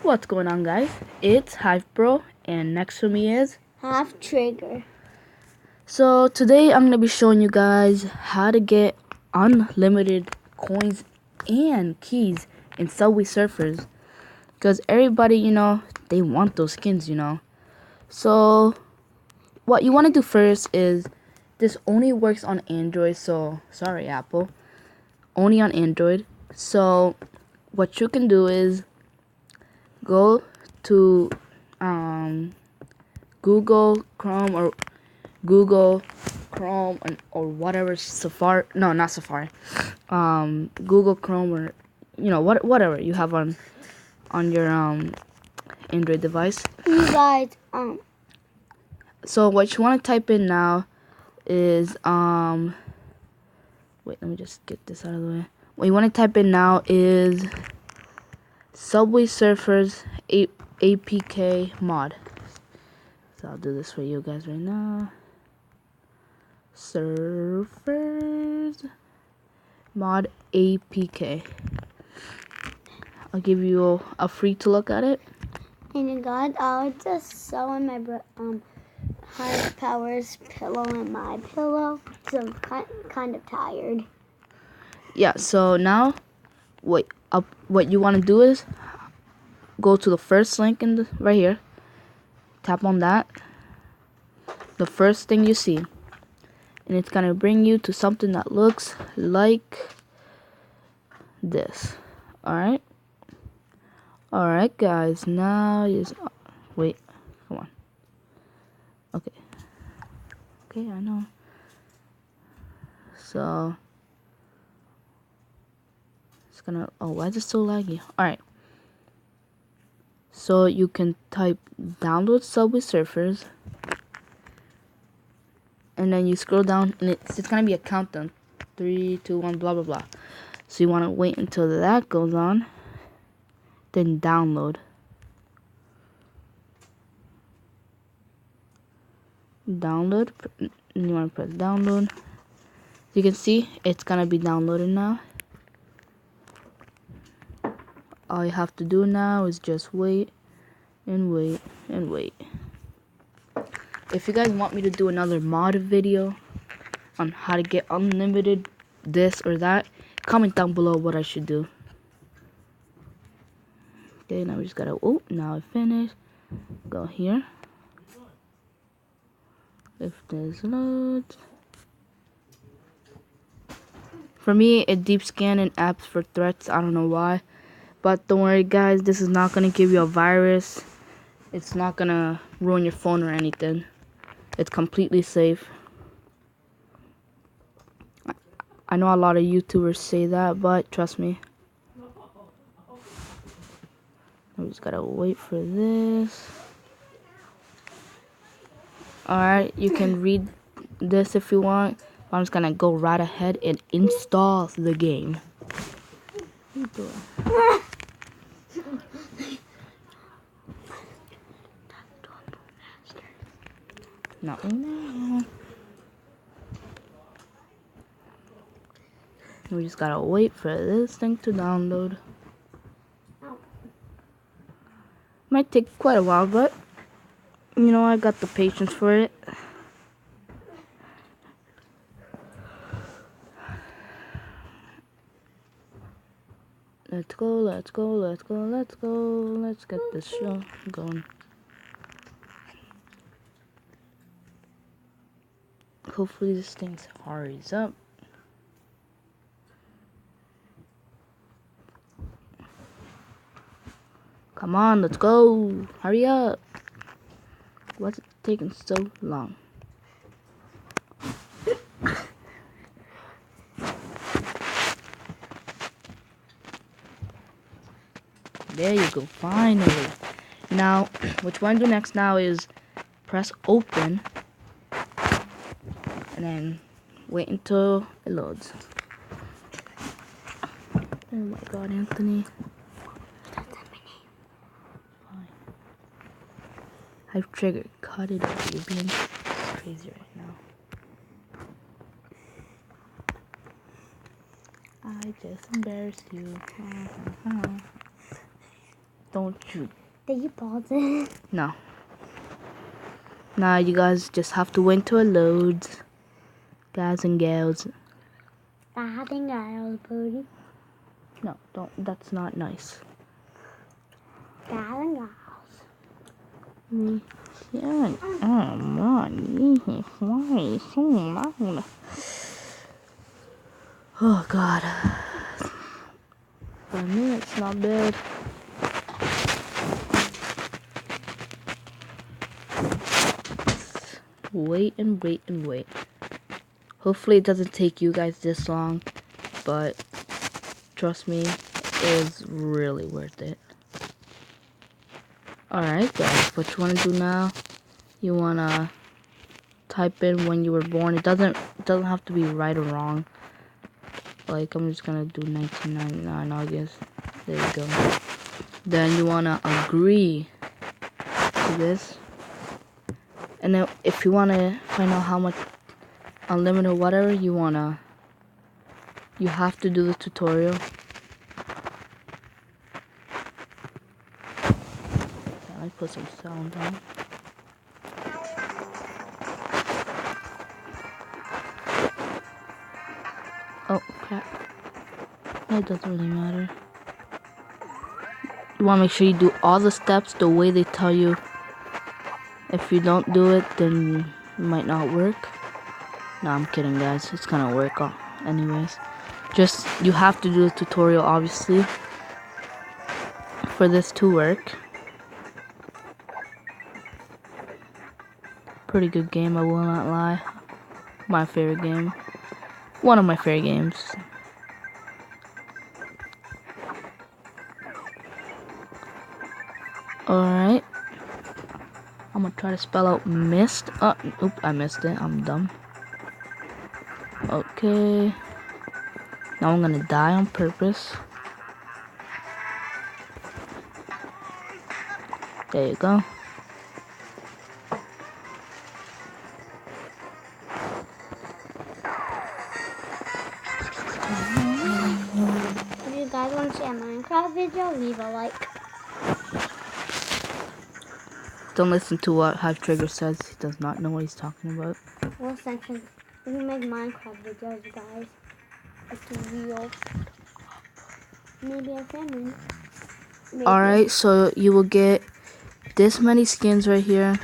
What's going on, guys? It's HivePro, and next to me is Half Trigger. So today I'm gonna be showing you guys how to get unlimited coins and keys in Subway Surfers, because everybody, they want those skins, So what you want to do first is, this only works on Android, so sorry Apple, only on Android. So what you can do is go to Google Chrome or Google Chrome or whatever, Safari, no, not Safari, Google Chrome, or whatever you have on your Android device. You guys, So what you want to type in now is wait, let me just get this out of the way. What you want to type in now is Subway Surfers APK mod. So I'll do this for you guys right now. Surfers mod APK. I'll give you a free to look at it. and you guys, I was just sewing my high powers pillow in my pillow, so I'm kind of tired. Yeah. So now, what you want to do is go to the first link right here. Tap on that. The first thing you see, and it's gonna bring you to something that looks like this. All right, guys. Now wait. Come on. Okay. I know. So it's gonna. Oh, why is it so laggy? All right. So you can type download Subway Surfers, and then you scroll down, and it's gonna be a countdown, 3, 2, 1, blah blah blah. So you want to wait until that goes on, then download. And you want to press download. You can see it's gonna be downloaded now. All you have to do now is just wait and wait and wait. If you guys want me to do another mod video on how to get unlimited this or that, comment down below what I should do. Okay, now we just gotta, now I finished. Go here. If this loads. For me, it deep scanning apps for threats. I don't know why. But don't worry, guys. This is not gonna give you a virus. It's not gonna ruin your phone or anything. It's completely safe. I know a lot of YouTubers say that, but trust me. We just gotta wait for this. Alright, you can read this if you want. I'm just gonna go right ahead and install the game. Not now. We just gotta wait for this thing to download. Might take quite a while, but I got the patience for it. Let's go. Let's get this show going. Hopefully this thing hurries up. Come on, let's go. Hurry up. What's it taking so long? There you go, finally. Now, what you want to do next now is press open, and then wait until it loads. Oh my god, Anthony. I've triggered. Cut it out. You're being crazy right now. I just embarrassed you. Don't you? Did you pause it? No. Now you guys just have to wait till it loads. Guys and gals. I think I was booty. No, don't. That's not nice. Guys and girls. Yeah, oh man, why is so loud? Oh God. 5 minutes, not bad. Wait and wait and wait. Hopefully it doesn't take you guys this long, but trust me, it was really worth it. Alright guys, what you want to do now, you want to type in when you were born. It doesn't have to be right or wrong. Like, I'm just going to do 1999 August. There you go. Then you want to agree to this. And then if you want to find out how much unlimited or whatever you want to, you have to do the tutorial. I put some sound on. Oh crap. It doesn't really matter. You want to make sure you do all the steps the way they tell you. If you don't do it, then it might not work. No, I'm kidding guys. It's gonna work anyways. Just, you have to do the tutorial obviously for this to work. Pretty good game, I will not lie. My favorite game. One of my favorite games. Alright. I'm gonna try to spell out mist. Oop, I missed it. I'm dumb. Okay. Now I'm gonna die on purpose. There you go. If you guys want to see a Minecraft video, leave a like. Don't listen to what Hype Trigger says. He does not know what he's talking about. We'll section. We make Minecraft videos, guys. It's real. Maybe a family. Alright, so you will get this many skins right here.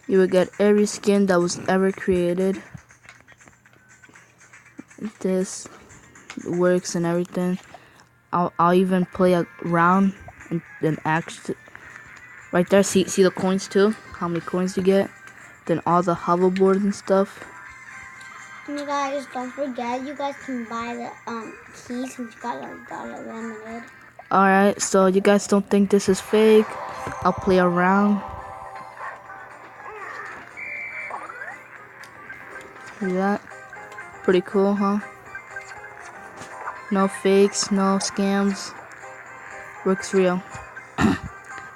You will get every skin that was ever created. This works and everything. I'll even play a round and then actually right there. See the coins too. How many coins you get? Then all the hoverboards and stuff. And you guys, don't forget, you guys can buy the keys since you got a limited. Alright, so you guys don't think this is fake? I'll play around. See that? Pretty cool, huh? No fakes, no scams. Works real.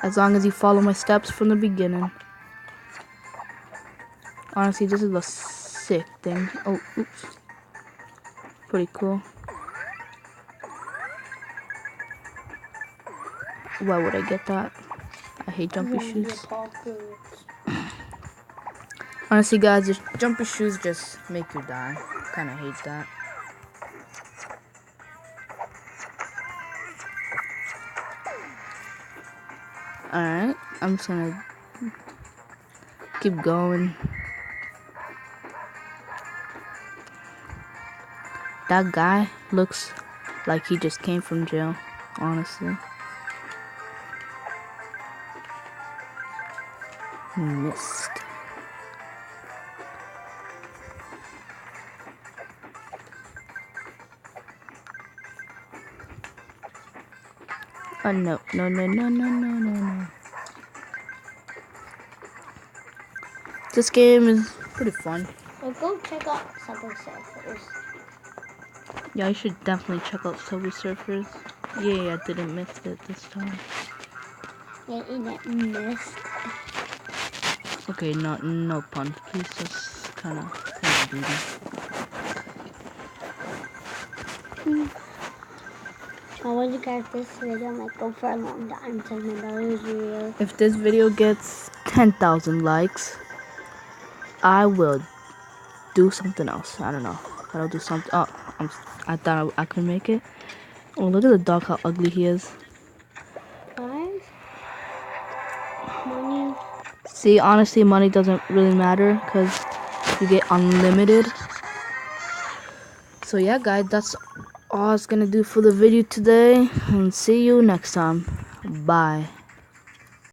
As long as you follow my steps from the beginning. Honestly, this is a sick thing. Oh, oops. Pretty cool. Why would I get that? I hate jumpy shoes. Honestly, guys, just jumpy shoes just make you die. Kinda hate that. Alright, I'm just gonna keep going. That guy looks like he just came from jail, honestly. Missed. Oh no, no, no, no, no, no, no, no. This game is pretty fun. So go check out Subway Surfers. Yeah, I should definitely check out Subway Surfers. Yeah, I didn't miss it this time. Yeah, you didn't miss. Okay, no puns, please. That's kind of booty. I want you guys this video might go for a long time because my brother's real. If this video gets 10,000 likes, I will do something else. I don't know, but I'll do something. Oh, I thought I could make it. Oh, look at the dog, how ugly he is. Guys, money. See, honestly, money doesn't really matter because you get unlimited. So yeah, guys, that's all I was gonna do for the video today, and see you next time. Bye.